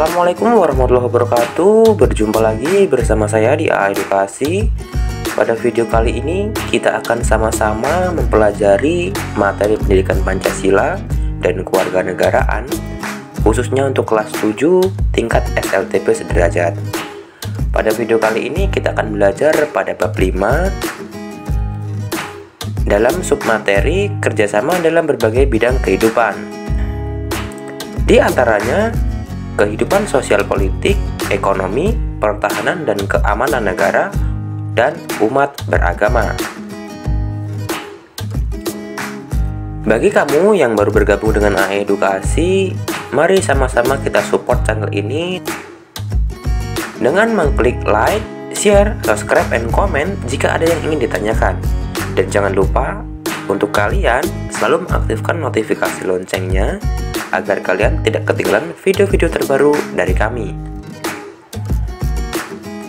Assalamualaikum warahmatullahi wabarakatuh. Berjumpa lagi bersama saya di AA Edukasi. Pada video kali ini kita akan sama-sama mempelajari materi pendidikan Pancasila dan kewarganegaraan, khususnya untuk kelas 7 tingkat SLTP sederajat. Pada video kali ini kita akan belajar pada bab 5 dalam submateri kerjasama dalam berbagai bidang kehidupan. Di antaranya kehidupan sosial politik, ekonomi, pertahanan dan keamanan negara, dan umat beragama. Bagi kamu yang baru bergabung dengan AA Edukasi, mari sama-sama kita support channel ini dengan mengklik like, share, subscribe, and comment jika ada yang ingin ditanyakan. Dan jangan lupa untuk kalian selalu mengaktifkan notifikasi loncengnya agar kalian tidak ketinggalan video-video terbaru dari kami.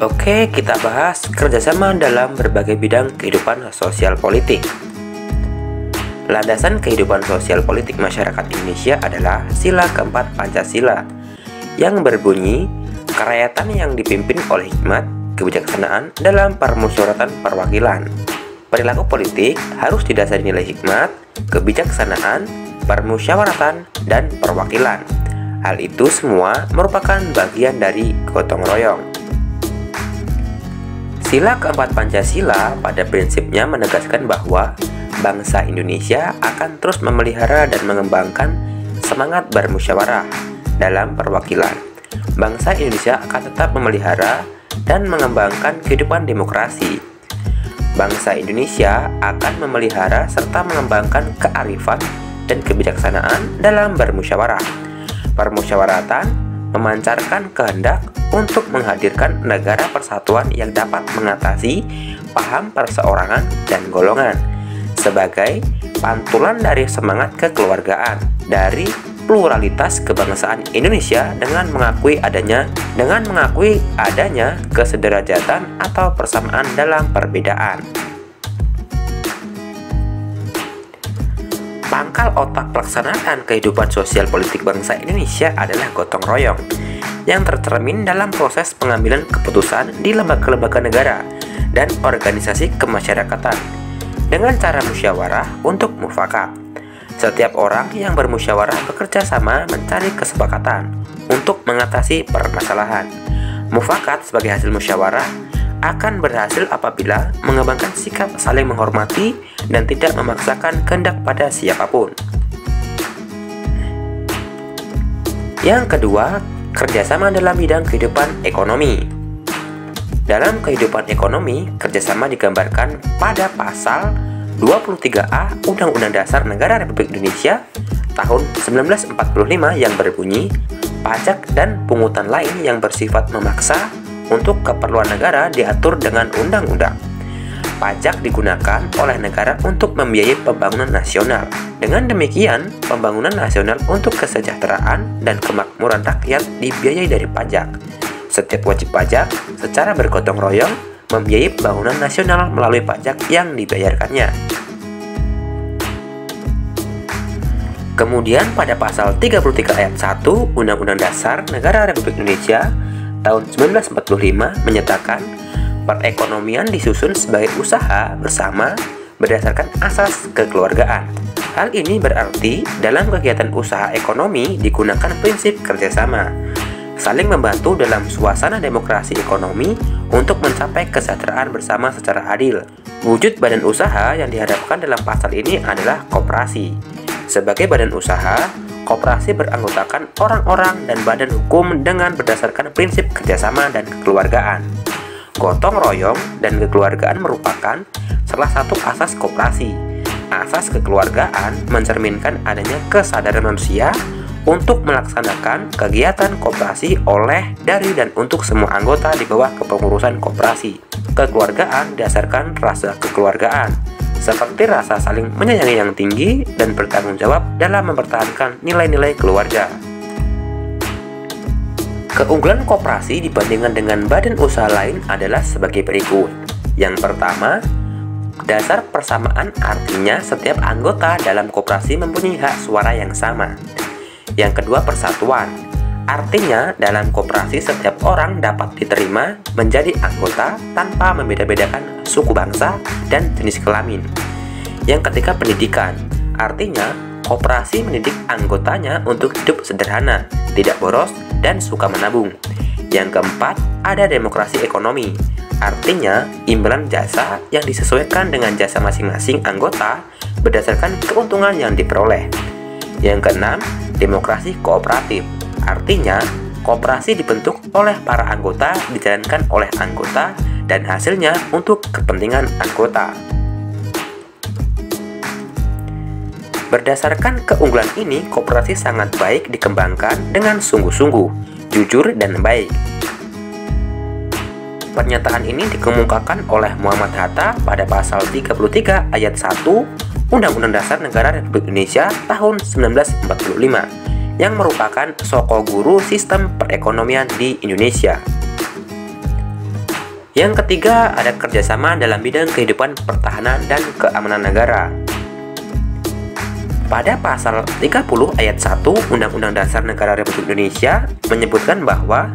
Oke, kita bahas kerjasama dalam berbagai bidang kehidupan sosial politik. Landasan kehidupan sosial politik masyarakat Indonesia adalah sila keempat Pancasila yang berbunyi, kerakyatan yang dipimpin oleh hikmat, kebijaksanaan dalam permusyawaratan perwakilan. Perilaku politik harus didasari nilai hikmat, kebijaksanaan, permusyawaratan, dan perwakilan. Hal itu semua merupakan bagian dari gotong royong. Sila keempat Pancasila pada prinsipnya menegaskan bahwa bangsa Indonesia akan terus memelihara dan mengembangkan semangat bermusyawarah dalam perwakilan. Bangsa Indonesia akan tetap memelihara dan mengembangkan kehidupan demokrasi. Bangsa Indonesia akan memelihara serta mengembangkan kearifan dan kebijaksanaan dalam bermusyawarah. Permusyawaratan memancarkan kehendak untuk menghadirkan negara persatuan yang dapat mengatasi paham perseorangan dan golongan sebagai pantulan dari semangat kekeluargaan dari pluralitas kebangsaan Indonesia dengan mengakui adanya kesederajatan atau persamaan dalam perbedaan. Pangkal otak pelaksanaan kehidupan sosial politik bangsa Indonesia adalah gotong royong yang tercermin dalam proses pengambilan keputusan di lembaga-lembaga negara dan organisasi kemasyarakatan dengan cara musyawarah untuk mufakat. Setiap orang yang bermusyawarah bekerja sama mencari kesepakatan untuk mengatasi permasalahan. Mufakat sebagai hasil musyawarah akan berhasil apabila mengembangkan sikap saling menghormati dan tidak memaksakan kehendak pada siapapun. Yang kedua, kerjasama dalam bidang kehidupan ekonomi. Dalam kehidupan ekonomi, kerjasama digambarkan pada pasal 23A Undang-Undang Dasar Negara Republik Indonesia tahun 1945 yang berbunyi, pajak dan pungutan lain yang bersifat memaksa untuk keperluan negara diatur dengan undang-undang. Pajak digunakan oleh negara untuk membiayai pembangunan nasional. Dengan demikian, pembangunan nasional untuk kesejahteraan dan kemakmuran rakyat dibiayai dari pajak. Setiap wajib pajak secara bergotong royong membiayai pembangunan nasional melalui pajak yang dibayarkannya. Kemudian pada pasal 33 ayat 1 Undang-Undang Dasar Negara Republik Indonesia tahun 1945 menyatakan perekonomian disusun sebagai usaha bersama berdasarkan asas kekeluargaan. Hal ini berarti dalam kegiatan usaha ekonomi digunakan prinsip kerjasama, saling membantu dalam suasana demokrasi ekonomi untuk mencapai kesejahteraan bersama secara adil. Wujud badan usaha yang diharapkan dalam pasal ini adalah koperasi. Sebagai badan usaha, koperasi beranggotakan orang-orang dan badan hukum dengan berdasarkan prinsip kerjasama dan kekeluargaan. Gotong royong dan kekeluargaan merupakan salah satu asas koperasi. Asas kekeluargaan mencerminkan adanya kesadaran manusia untuk melaksanakan kegiatan koperasi oleh, dari, dan untuk semua anggota di bawah kepengurusan koperasi. Kekeluargaan didasarkan rasa kekeluargaan, seperti rasa saling menyayangi yang tinggi dan bertanggung jawab dalam mempertahankan nilai-nilai keluarga. Keunggulan koperasi dibandingkan dengan badan usaha lain adalah sebagai berikut. Yang pertama, dasar persamaan artinya setiap anggota dalam koperasi mempunyai hak suara yang sama. Yang kedua, persatuan. Artinya, dalam koperasi setiap orang dapat diterima menjadi anggota tanpa membeda-bedakan suku bangsa dan jenis kelamin. Yang ketiga, pendidikan. Artinya, koperasi mendidik anggotanya untuk hidup sederhana, tidak boros, dan suka menabung. Yang keempat, ada demokrasi ekonomi. Artinya, imbalan jasa yang disesuaikan dengan jasa masing-masing anggota berdasarkan keuntungan yang diperoleh. Yang keenam, demokrasi kooperatif. Artinya, koperasi dibentuk oleh para anggota, dijalankan oleh anggota, dan hasilnya untuk kepentingan anggota. Berdasarkan keunggulan ini, koperasi sangat baik dikembangkan dengan sungguh-sungguh, jujur, dan baik. Pernyataan ini dikemukakan oleh Muhammad Hatta pada pasal 33 ayat 1 Undang-Undang Dasar Negara Republik Indonesia tahun 1945 yang merupakan soko guru sistem perekonomian di Indonesia. Yang ketiga, ada kerjasama dalam bidang kehidupan pertahanan dan keamanan negara. Pada pasal 30 ayat 1 Undang-Undang Dasar Negara Republik Indonesia menyebutkan bahwa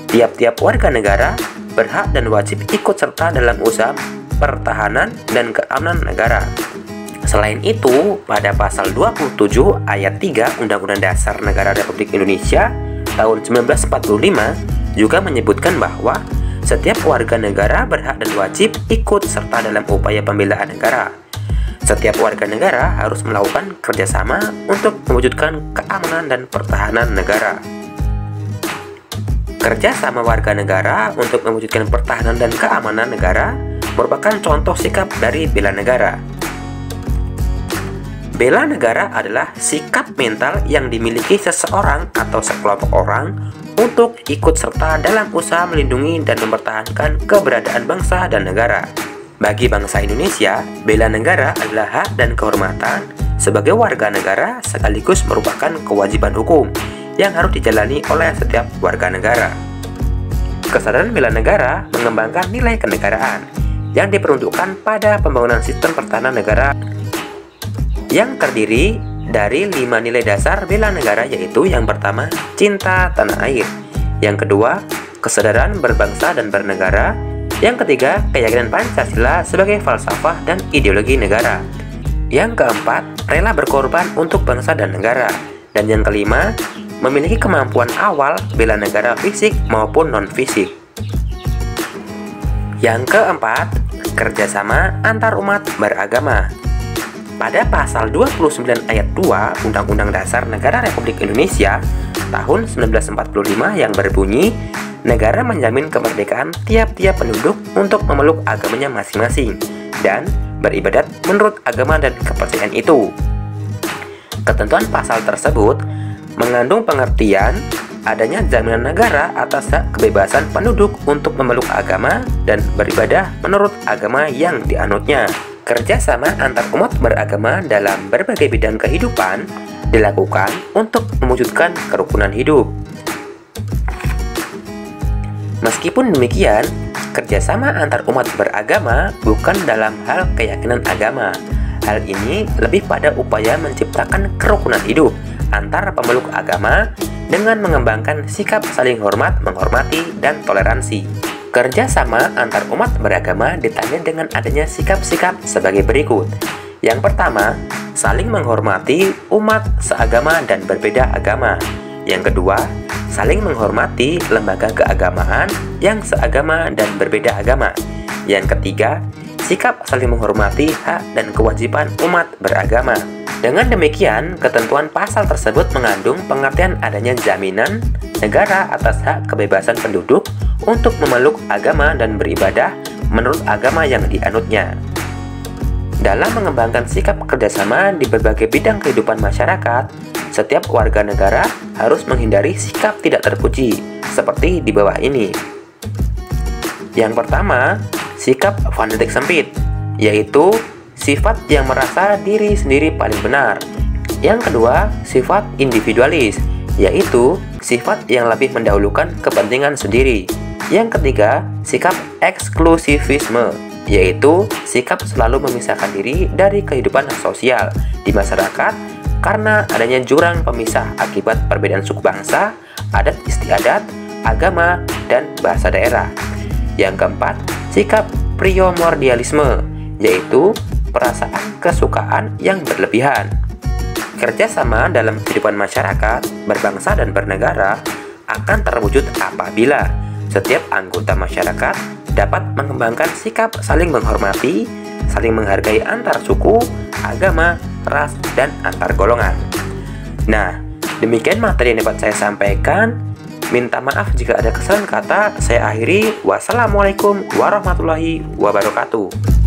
tiap-tiap warga negara berhak dan wajib ikut serta dalam usaha pertahanan dan keamanan negara. Selain itu, pada pasal 27 ayat 3 Undang-Undang Dasar Negara Republik Indonesia tahun 1945 juga menyebutkan bahwa setiap warga negara berhak dan wajib ikut serta dalam upaya pembelaan negara. Setiap warga negara harus melakukan kerjasama untuk mewujudkan keamanan dan pertahanan negara. Kerjasama warga negara untuk mewujudkan pertahanan dan keamanan negara merupakan contoh sikap dari bela negara. Bela negara adalah sikap mental yang dimiliki seseorang atau sekelompok orang untuk ikut serta dalam usaha melindungi dan mempertahankan keberadaan bangsa dan negara. Bagi bangsa Indonesia, bela negara adalah hak dan kehormatan sebagai warga negara sekaligus merupakan kewajiban hukum yang harus dijalani oleh setiap warga negara. Kesadaran bela negara mengembangkan nilai kenegaraan yang diperuntukkan pada pembangunan sistem pertahanan negara yang terdiri dari 5 nilai dasar bela negara, yaitu yang pertama, cinta tanah air, yang kedua, kesadaran berbangsa dan bernegara, yang ketiga, keyakinan Pancasila sebagai falsafah dan ideologi negara, yang keempat, rela berkorban untuk bangsa dan negara, dan yang kelima, memiliki kemampuan awal bela negara fisik maupun non-fisik. Yang keempat, kerjasama antar umat beragama. Pada pasal 29 ayat 2 Undang-Undang Dasar Negara Republik Indonesia tahun 1945 yang berbunyi, negara menjamin kemerdekaan tiap-tiap penduduk untuk memeluk agamanya masing-masing dan beribadat menurut agama dan kepercayaan itu. Ketentuan pasal tersebut mengandung pengertian adanya jaminan negara atas hak kebebasan penduduk untuk memeluk agama dan beribadah menurut agama yang dianutnya. Kerjasama antar umat beragama dalam berbagai bidang kehidupan dilakukan untuk mewujudkan kerukunan hidup. Meskipun demikian, kerjasama antar umat beragama bukan dalam hal keyakinan agama. Hal ini lebih pada upaya menciptakan kerukunan hidup antar pemeluk agama dengan mengembangkan sikap saling hormat, menghormati, dan toleransi. Kerjasama antar umat beragama ditandai dengan adanya sikap-sikap sebagai berikut. Yang pertama, saling menghormati umat seagama dan berbeda agama. Yang kedua, saling menghormati lembaga keagamaan yang seagama dan berbeda agama. Yang ketiga, sikap saling menghormati hak dan kewajiban umat beragama. Dengan demikian, ketentuan pasal tersebut mengandung pengertian adanya jaminan negara atas hak kebebasan penduduk untuk memeluk agama dan beribadah menurut agama yang dianutnya. Dalam mengembangkan sikap kerjasama di berbagai bidang kehidupan masyarakat, setiap warga negara harus menghindari sikap tidak terpuji, seperti di bawah ini. Yang pertama, sikap fanatik sempit, yaitu sifat yang merasa diri sendiri paling benar. Yang kedua, sifat individualis, yaitu sifat yang lebih mendahulukan kepentingan sendiri. Yang ketiga, sikap eksklusivisme, yaitu sikap selalu memisahkan diri dari kehidupan sosial di masyarakat karena adanya jurang pemisah akibat perbedaan suku bangsa adat istiadat, agama, dan bahasa daerah. Yang keempat, sikap primordialisme, yaitu perasaan kesukaan yang berlebihan. Kerjasama dalam kehidupan masyarakat, berbangsa dan bernegara akan terwujud apabila setiap anggota masyarakat dapat mengembangkan sikap saling menghormati, saling menghargai antar suku, agama, ras, dan antar golongan. Nah, demikian materi yang dapat saya sampaikan. Minta maaf jika ada kesalahan kata. Saya akhiri. Wassalamualaikum warahmatullahi wabarakatuh.